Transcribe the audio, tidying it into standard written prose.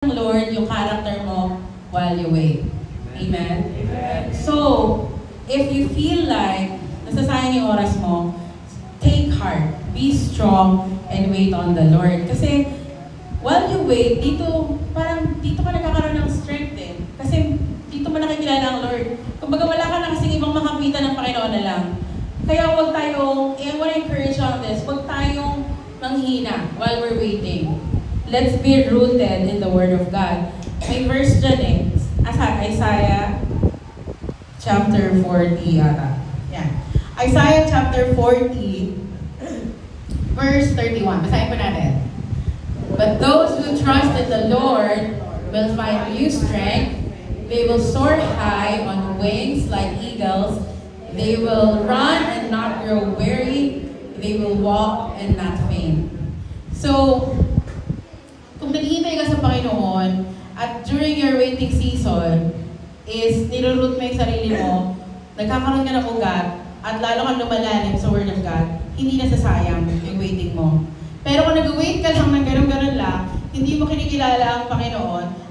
Lord yung character mo while you wait. Amen? Amen. So, if you feel like nasasayang yung oras mo, take heart, be strong, and wait on the Lord. Kasi, while you wait, dito ka nagkakaroon ng strength eh. Kasi, dito mo nakikilala ang Lord. Kumbaga wala ka na kasing ibang makapitan ng Panginoon na lang. Kaya huwag tayong, I want to encourage on this, huwag tayong manghina while we're waiting. Let's be rooted in the Word of God. May verse dyan eh. Isaiah chapter 40 yata. Yeah. Isaiah chapter 40, verse 31. Basahin po natin. But those who trust in the Lord will find new strength. They will soar high on wings like eagles. They will run and not grow weary. They will walk and not faint. So, kung naghihintay ka sa Panginoon at during your waiting season is niluluto mo yung sarili mo, nagkakaroon ka ng ugat at lalo kang lumalalim sa Word of God, hindi nasasayang yung waiting mo. Pero kung nag-wait ka lang ng gano'n-gano'n lang, hindi mo kinikilala ang Panginoon,